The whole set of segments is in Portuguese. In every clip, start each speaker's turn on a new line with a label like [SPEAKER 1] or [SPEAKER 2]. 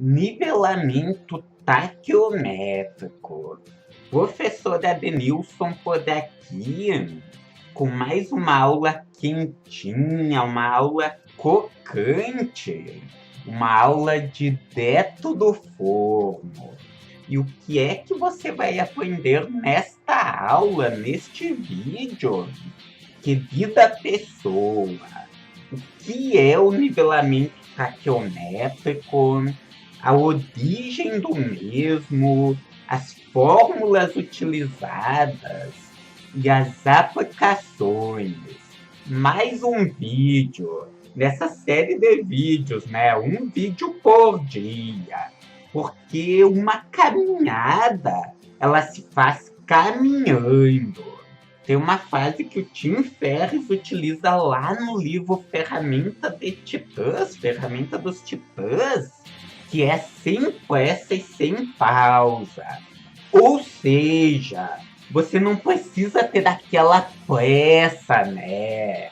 [SPEAKER 1] Nivelamento taquiométrico. Professor Adenilson por aqui, com mais uma aula quentinha, uma aula crocante, uma aula direto do forno. E o que é que você vai aprender nesta aula, neste vídeo? Querida pessoa, o que é o nivelamento taquiométrico, a origem do mesmo, as fórmulas utilizadas e as aplicações. Mais um vídeo nessa série de vídeos, né? Um vídeo por dia, porque uma caminhada ela se faz caminhando. Tem uma frase que o Tim Ferriss utiliza lá no livro Ferramenta dos Titãs, que é sem pressa e sem pausa. Ou seja, você não precisa ter aquela pressa, né?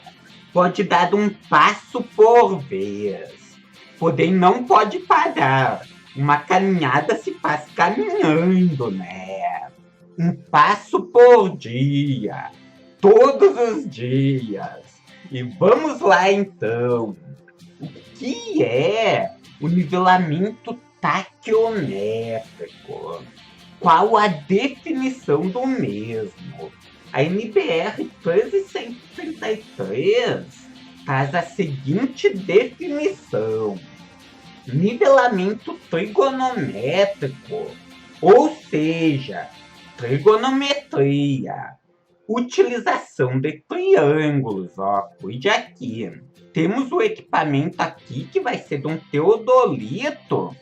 [SPEAKER 1] Pode dar um passo por vez. Porém, não pode parar. Uma caminhada se faz caminhando, né? Um passo por dia, todos os dias. E vamos lá então. O que é o nivelamento taquiométrico? Qual a definição do mesmo? A NBR 1333 traz a seguinte definição: nivelamento trigonométrico, ou seja, trigonometria, utilização de triângulos, cuide aqui. Temos o equipamento aqui que vai ser de um teodolito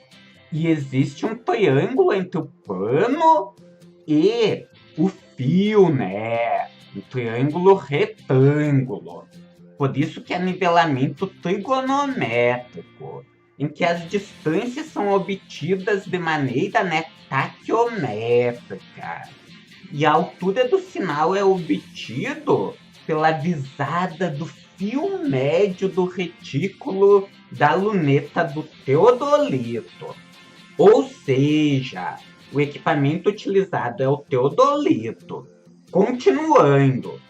[SPEAKER 1] e existe um triângulo entre o pano e o fio, né? Um triângulo retângulo. Por isso que é nivelamento trigonométrico, em que as distâncias são obtidas de maneira, né, taquiométrica. E a altura do sinal é obtido pela visada do fio médio do retículo da luneta do teodolito. Ou seja, o equipamento utilizado é o teodolito. Continuando,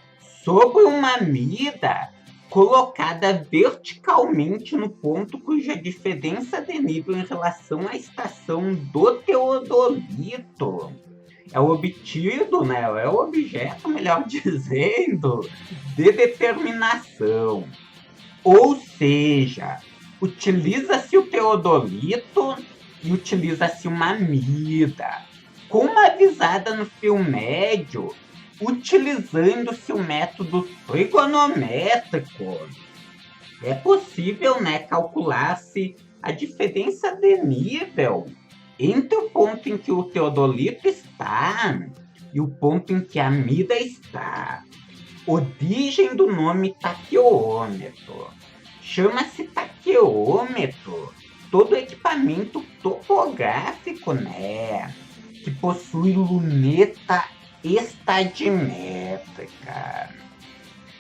[SPEAKER 1] sobre uma mira colocada verticalmente no ponto cuja diferença de nível em relação à estação do teodolito é obtido, né? É o objeto, melhor dizendo, de determinação. Ou seja, utiliza-se o teodolito e utiliza-se uma mira com uma visada no fio médio, utilizando-se o método trigonométrico. É possível, né, calcular-se a diferença de nível entre o ponto em que o teodolito está e o ponto em que a mira está. Origem do nome taqueômetro. Chama-se taqueômetro todo equipamento topográfico, né, que possui luneta estadimétrica.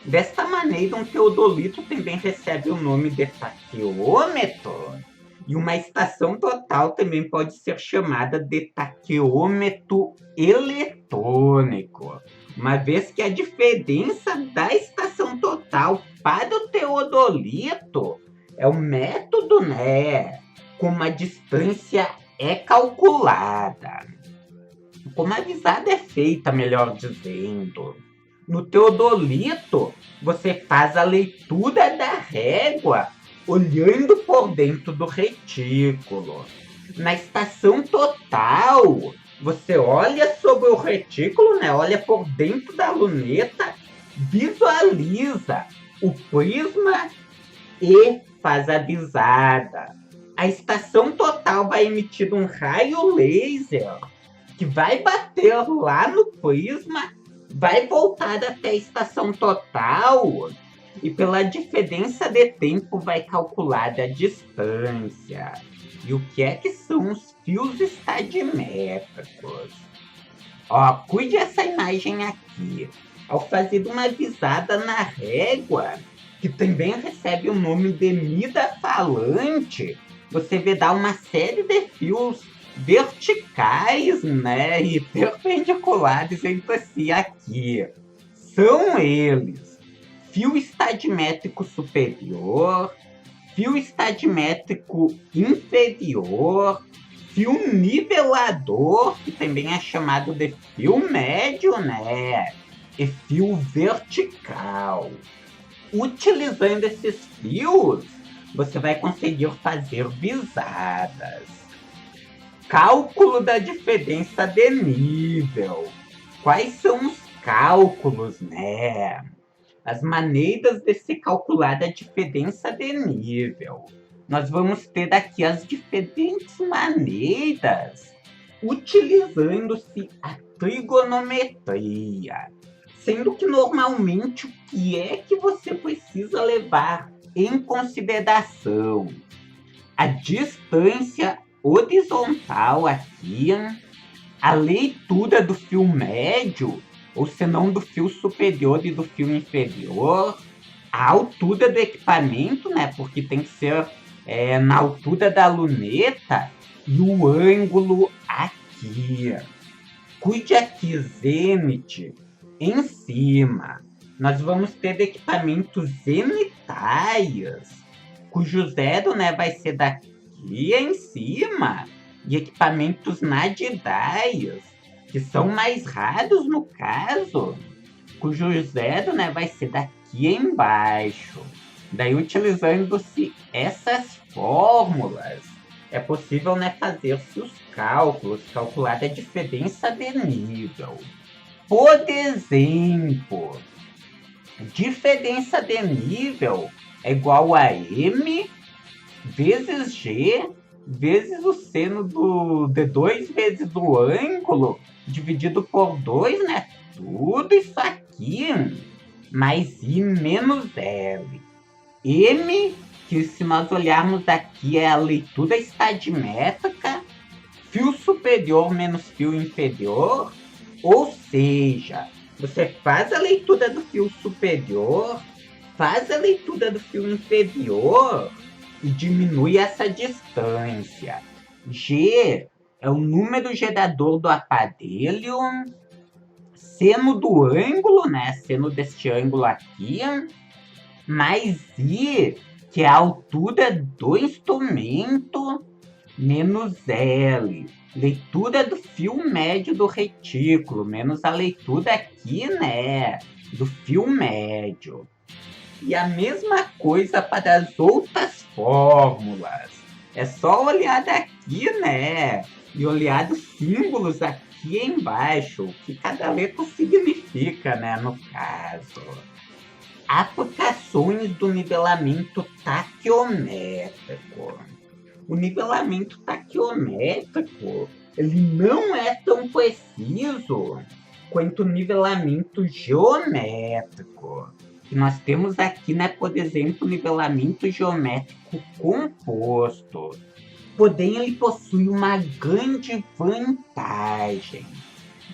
[SPEAKER 1] Desta maneira, um teodolito também recebe o nome de taqueômetro, e uma estação total também pode ser chamada de taqueômetro eletrônico, uma vez que a diferença da estação total para o teodolito é o método, né, como a distância é calculada. Como a visada é feita, melhor dizendo. No teodolito, você faz a leitura da régua olhando por dentro do retículo. Na estação total, você olha sobre o retículo, né? Olha por dentro da luneta, visualiza o prisma e faz a visada. A estação total vai emitir um raio laser que vai bater lá no prisma, vai voltar até a estação total e pela diferença de tempo vai calcular a distância. E o que é que são os fios estadimétricos? Cuide essa imagem aqui. Ao fazer uma visada na régua, que também recebe o nome de mira falante, você vê dar uma série de fios verticais, né, e perpendiculares entre si aqui. São eles: fio estadimétrico superior, fio estadimétrico inferior, fio nivelador, que também é chamado de fio médio, né, e fio vertical. Utilizando esses fios, você vai conseguir fazer bizadas. Cálculo da diferença de nível. Quais são os cálculos, né? As maneiras de se calcular a diferença de nível. Nós vamos ter aqui as diferentes maneiras, utilizando-se a trigonometria. Sendo que normalmente o que é que você precisa levar em consideração? A distância horizontal aqui, a leitura do fio médio, ou senão do fio superior e do fio inferior, a altura do equipamento, né, porque tem que ser na altura da luneta, e o ângulo aqui. Cuide aqui, zênite, em cima. Nós vamos ter equipamentos zenitais, cujo zero, né, vai ser daqui em cima, e equipamentos nadidais, que são mais raros no caso, cujo zero, né, vai ser daqui embaixo. Daí, utilizando-se essas fórmulas, é possível, né, fazer-se os cálculos, calcular a diferença de nível. Por exemplo, diferença de nível é igual a M vezes G vezes o seno de 2 vezes o ângulo dividido por 2, né? Tudo isso aqui, mais I menos L. M, que se nós olharmos aqui é a leitura estadimétrica, fio superior menos fio inferior, ou seja, você faz a leitura do fio superior, faz a leitura do fio inferior e diminui essa distância. G é o número gerador do aparelho, seno do ângulo, né, seno deste ângulo aqui, mais I, que é a altura do instrumento, menos L, leitura do fio médio do retículo, menos a leitura aqui, né, do fio médio. E a mesma coisa para as outras fórmulas. É só olhar daqui, né, e olhar os símbolos aqui embaixo, o que cada letra significa, né, no caso. Aplicações do nivelamento taquiométrico. O nivelamento taquiométrico, ele não é tão preciso quanto o nivelamento geométrico. Que nós temos aqui, né, por exemplo, o nivelamento geométrico composto. Porém, ele possui uma grande vantagem.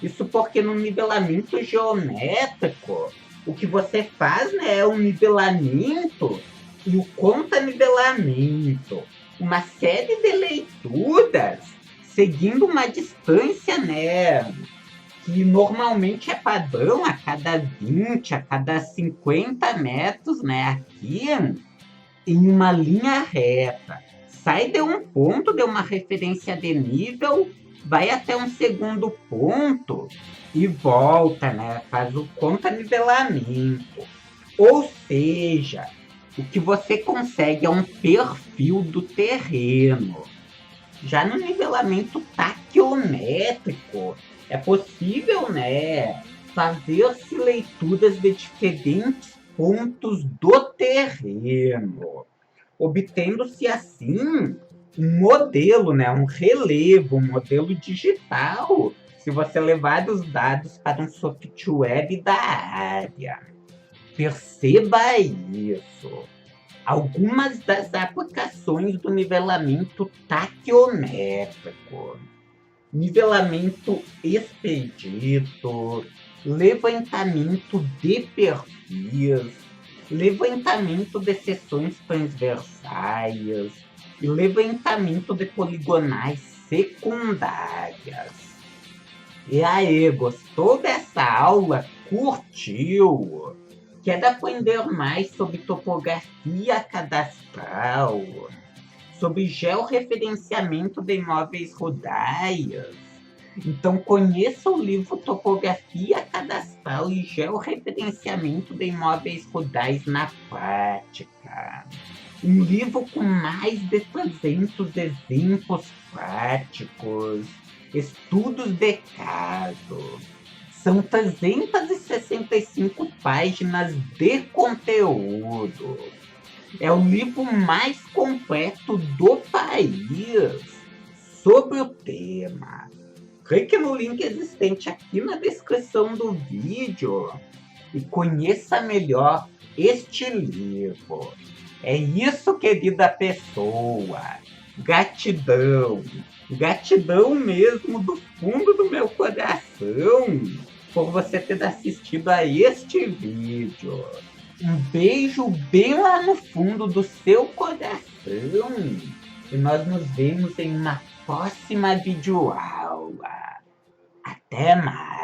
[SPEAKER 1] Isso porque no nivelamento geométrico, o que você faz, né, é um nivelamento e o contranivelamento. Uma série de leituras seguindo uma distância, né, que normalmente é padrão a cada 20, a cada 50 metros, né, aqui, em uma linha reta. Sai de um ponto, de uma referência de nível, vai até um segundo ponto e volta, né, faz o contranivelamento. Ou seja, o que você consegue é um perfil do terreno. Já no nivelamento taquiométrico, é possível, né, fazer-se leituras de diferentes pontos do terreno, obtendo-se assim um modelo, né, um relevo, um modelo digital, se você levar os dados para um software da área. Perceba isso. Algumas das aplicações do nivelamento taquiométrico: nivelamento expedito, levantamento de perfis, levantamento de seções transversais, e levantamento de poligonais secundárias. E aí, gostou dessa aula? Curtiu? Quer aprender mais sobre topografia cadastral? Sobre georreferenciamento de imóveis rurais? Então conheça o livro Topografia Cadastral e Georreferenciamento de Imóveis Rurais na Prática. Um livro com mais de 300 exemplos práticos, estudos de caso. São 365 páginas de conteúdo. É o livro mais completo do país sobre o tema. Clique no link existente aqui na descrição do vídeo e conheça melhor este livro. É isso, querida pessoa. Gratidão. Gratidão mesmo do fundo do meu coração por você ter assistido a este vídeo. Um beijo bem lá no fundo do seu coração. E nós nos vemos em uma próxima videoaula. Até mais.